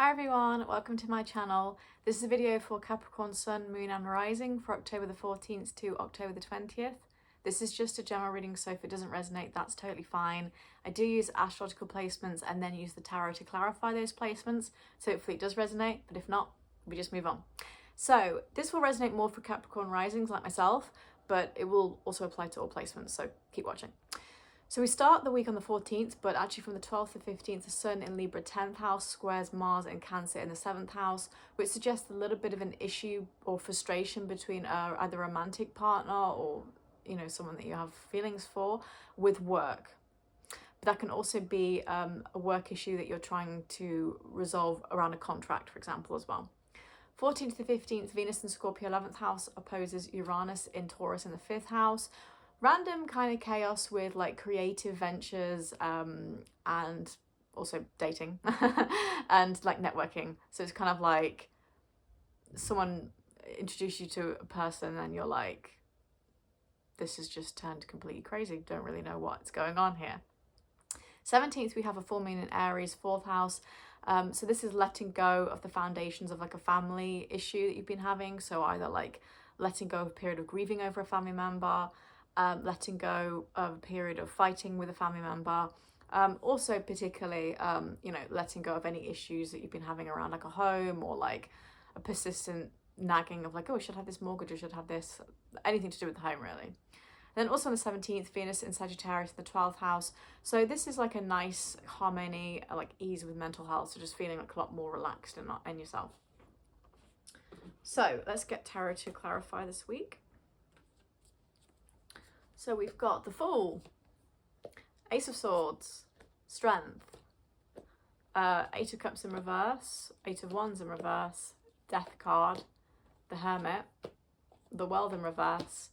Hi everyone, welcome to my channel. This is a video for Capricorn Sun, Moon and Rising for October the 14th to October the 20th. This is just a general reading, so if it doesn't resonate, that's totally fine. I do use astrological placements and then use the tarot to clarify those placements, so hopefully it does resonate, but if not, we just move on. So this will resonate more for Capricorn Risings like myself, but it will also apply to all placements, so keep watching. So we start the week on the 14th, but actually from the 12th to 15th, the Sun in Libra 10th house squares Mars and Cancer in the 7th house, which suggests a little bit of an issue or frustration between either a romantic partner or, you know, someone that you have feelings for with work. But that can also be a work issue that you're trying to resolve around a contract, for example, as well. 14th to 15th, Venus in Scorpio 11th house opposes Uranus in Taurus in the 5th house. Random kind of chaos with like creative ventures and also dating and like networking. So it's kind of like someone introduced you to a person and you're like, this has just turned completely crazy. Don't really know what's going on here. 17th, we have a full moon in Aries, 4th house. So this is letting go of the foundations of like a family issue that you've been having. So either like letting go of a period of grieving over a family member, letting go of a period of fighting with a family member, also particularly letting go of any issues that you've been having around like a home or like a persistent nagging of like, oh, I should have this mortgage, I should have this, anything to do with the home really. Then also on the 17th, Venus in Sagittarius, the 12th house. So this is like a nice harmony, like ease with mental health, so just feeling like a lot more relaxed in yourself. So let's get tarot to clarify this week. So we've got the Fool, Ace of Swords, Strength, Eight of Cups in reverse, Eight of Wands in reverse, Death card, the Hermit, the World in reverse,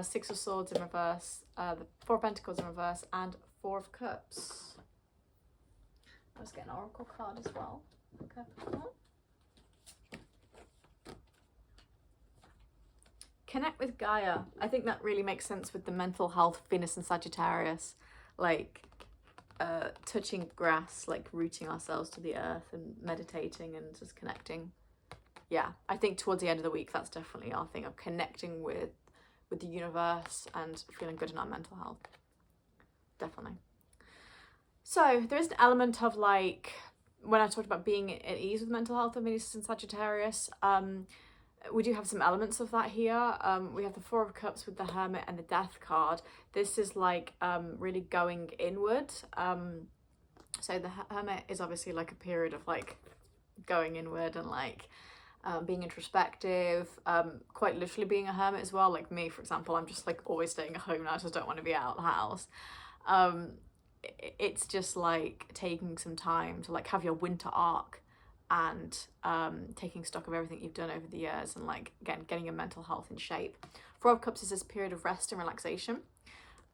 Six of Swords in reverse, the Four of Pentacles in reverse, and Four of Cups. Let's get an Oracle card as well. Okay. Connect with Gaia. I think that really makes sense with the mental health, Venus and Sagittarius, like touching grass, like rooting ourselves to the earth and meditating and just connecting. Yeah, I think towards the end of the week, that's definitely our thing of connecting with the universe and feeling good in our mental health. Definitely. So there is an element of like, when I talked about being at ease with mental health of Venus and Sagittarius, we do have some elements of that here. We have the Four of Cups with the Hermit and the Death card. This is like really going inward. So the Hermit is obviously like a period of like going inward and like being introspective, quite literally being a hermit as well. Like me, for example, I'm just like always staying at home now. I just don't want to be out of the house. It's just like taking some time to like have your winter arc and taking stock of everything you've done over the years and like again getting your mental health in shape. Four of Cups is this period of rest and relaxation,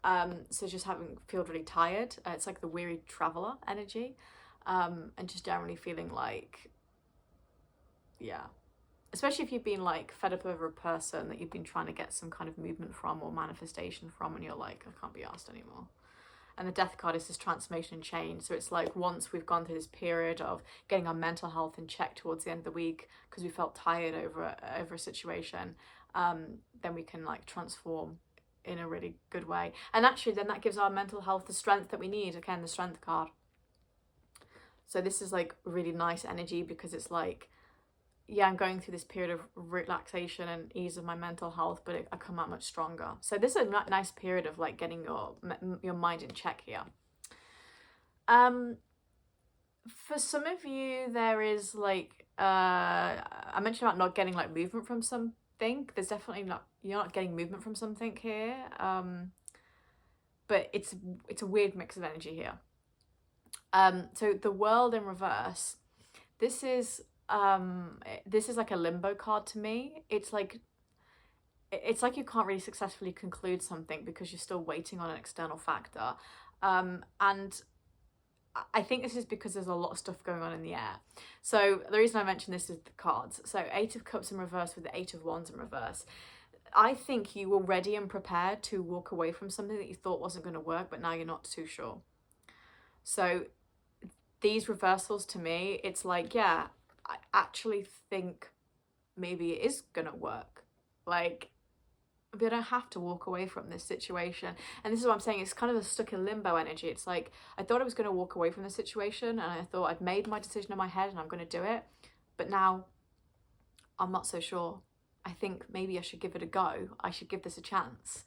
so just feel really tired. It's like the weary traveler energy, and just generally feeling like, yeah, especially if you've been like fed up over a person that you've been trying to get some kind of movement from or manifestation from, and you're like, I can't be asked anymore. And the Death card is this transformation and change. So it's like once we've gone through this period of getting our mental health in check towards the end of the week because we felt tired over a situation, then we can like transform in a really good way. And actually then that gives our mental health the strength that we need. Again, the Strength card. So this is like really nice energy because it's like, yeah, I'm going through this period of relaxation and ease of my mental health, but I come out much stronger. So this is a nice period of like getting your mind in check here. For some of you, there is like, I mentioned about not getting like movement from something. There's definitely you're not getting movement from something here. But it's a weird mix of energy here. So the World in reverse, this is like a limbo card to me. It's like you can't really successfully conclude something because you're still waiting on an external factor, and I think this is because there's a lot of stuff going on in the air. So the reason I mention this is the cards. So Eight of Cups in reverse with the Eight of Wands in reverse. I think you were ready and prepared to walk away from something that you thought wasn't going to work, but now you're not too sure. So these reversals to me, it's like, yeah, I actually think maybe it is gonna work. Like, we don't have to walk away from this situation. And this is what I'm saying, it's kind of a stuck in limbo energy. It's like, I thought I was going to walk away from the situation, and I thought I'd made my decision in my head and I'm going to do it. But now I'm not so sure. I think maybe I should give it a go. I should give this a chance.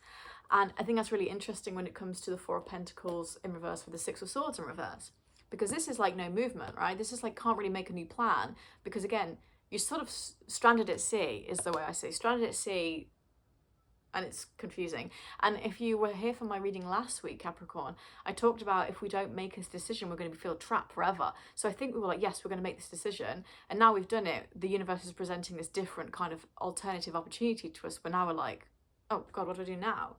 And I think that's really interesting when it comes to the Four of Pentacles in reverse with the Six of Swords in reverse. Because this is like no movement, right? This is like, can't really make a new plan. Because again, you're sort of stranded at sea, is the way I say. Stranded at sea, and it's confusing. And if you were here for my reading last week, Capricorn, I talked about if we don't make this decision, we're going to feel trapped forever. So I think we were like, yes, we're going to make this decision. And now we've done it. The universe is presenting this different kind of alternative opportunity to us. But now we're like, oh God, what do I do now?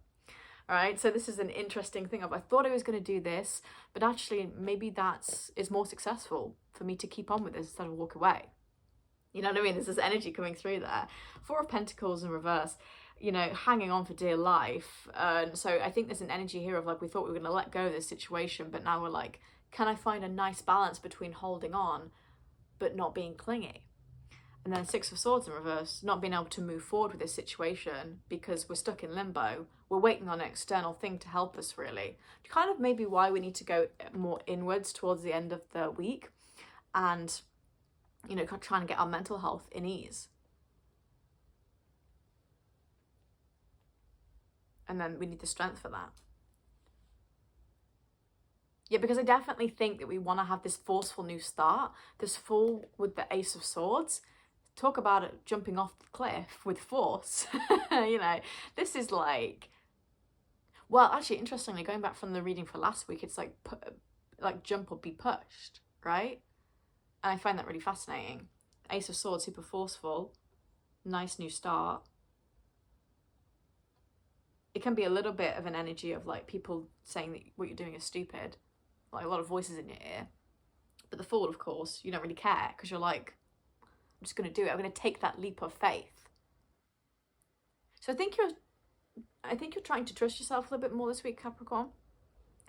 All right. So this is an interesting thing of, I thought I was going to do this, but actually maybe it's more successful for me to keep on with this instead of walk away. You know what I mean? There's this energy coming through there. Four of Pentacles in reverse, you know, hanging on for dear life. So I think there's an energy here of like, we thought we were going to let go of this situation, but now we're like, can I find a nice balance between holding on but not being clingy? And then Six of Swords in reverse, not being able to move forward with this situation because we're stuck in limbo. We're waiting on an external thing to help us, really. Kind of maybe why we need to go more inwards towards the end of the week and, you know, trying to get our mental health in ease. And then we need the strength for that. Yeah, because I definitely think that we want to have this forceful new start. This fall with the Ace of Swords. Talk about it jumping off the cliff with force. You know, this is like... Well, actually, interestingly, going back from the reading for last week, it's like jump or be pushed, right? And I find that really fascinating. Ace of Swords, super forceful. Nice new start. It can be a little bit of an energy of like people saying that what you're doing is stupid, like a lot of voices in your ear. But the Fool, of course, you don't really care because you're like, I'm just going to do it. I'm going to take that leap of faith. So I think you're trying to trust yourself a little bit more this week, Capricorn.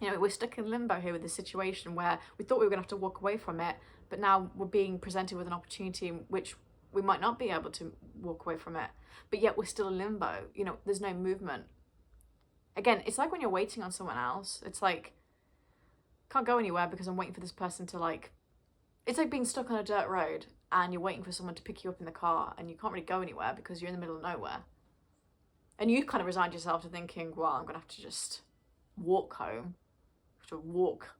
You know, we're stuck in limbo here with this situation where we thought we were going to have to walk away from it, but now we're being presented with an opportunity in which we might not be able to walk away from it, but yet we're still in limbo. You know, there's no movement. Again, it's like when you're waiting on someone else, it's like, can't go anywhere because I'm waiting for this person to like, it's like being stuck on a dirt road and you're waiting for someone to pick you up in the car and you can't really go anywhere because you're in the middle of nowhere. And you kind of resigned yourself to thinking, well, I'm going to have to just walk home, have to walk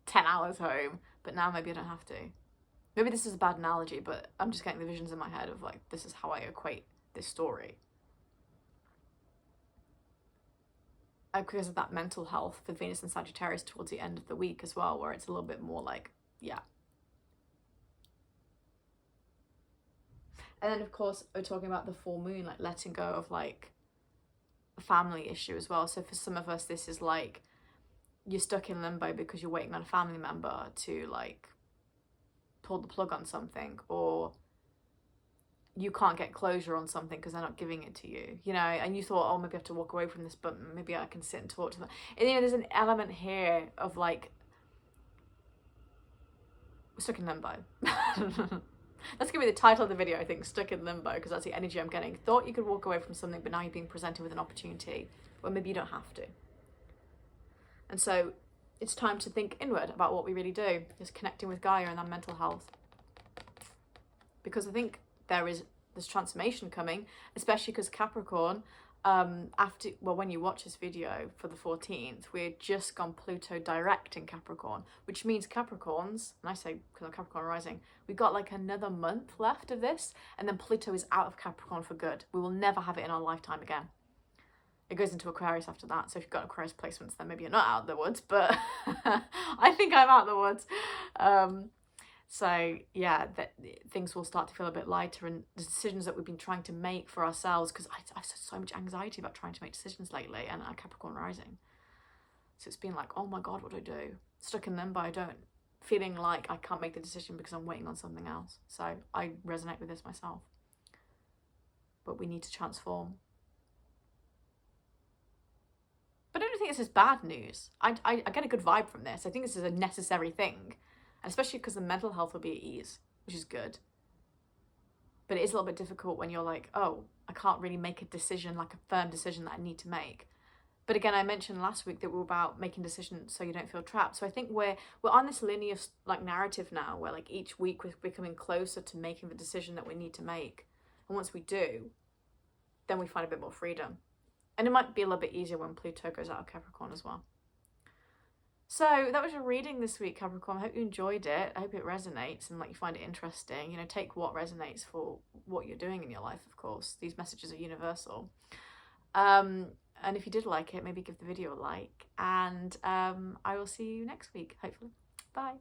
10 hours home, but now maybe I don't have to. Maybe this is a bad analogy, but I'm just getting the visions in my head of like, this is how I equate this story. Because of that mental health for Venus and Sagittarius towards the end of the week as well, where it's a little bit more like, yeah. And then, of course, we're talking about the full moon, like letting go of like a family issue as well. So for some of us, this is like you're stuck in limbo because you're waiting on a family member to like pull the plug on something, or you can't get closure on something because they're not giving it to you, you know, and you thought, oh, maybe I have to walk away from this, but maybe I can sit and talk to them. And, you know, there's an element here of like, stuck in limbo. That's going to be the title of the video, I think, stuck in limbo, because that's the energy I'm getting. Thought you could walk away from something, but now you're being presented with an opportunity where maybe you don't have to. And so it's time to think inward about what we really do, just connecting with Gaia and our mental health. Because I think there's transformation coming, especially because Capricorn, when you watch this video for the 14th, we're just gone Pluto direct in Capricorn, which means Capricorns, and I say because I'm Capricorn rising, we've got like another month left of this, and then Pluto is out of Capricorn for good. We will never have it in our lifetime again. It goes into Aquarius after that, so if you've got Aquarius placements, then maybe you're not out of the woods, but I think I'm out of the woods. So yeah, things will start to feel a bit lighter, and the decisions that we've been trying to make for ourselves, because I've had so much anxiety about trying to make decisions lately, and I'm Capricorn rising. So it's been like, oh my God, what do I do? Stuck in limbo, feeling like I can't make the decision because I'm waiting on something else. So I resonate with this myself. But we need to transform. But I don't think this is bad news. I get a good vibe from this. I think this is a necessary thing. And especially because the mental health will be at ease, which is good. But it is a little bit difficult when you're like, oh, I can't really make a decision, like a firm decision that I need to make. But again, I mentioned last week that we're about making decisions so you don't feel trapped. So I think we're on this linear like narrative now where like each week we're becoming closer to making the decision that we need to make. And once we do, then we find a bit more freedom. And it might be a little bit easier when Pluto goes out of Capricorn as well. So that was your reading this week, Capricorn. I hope you enjoyed it. I hope it resonates and like you find it interesting. You know, take what resonates for what you're doing in your life, of course. These messages are universal. And if you did like it, maybe give the video a like. And I will see you next week, hopefully. Bye.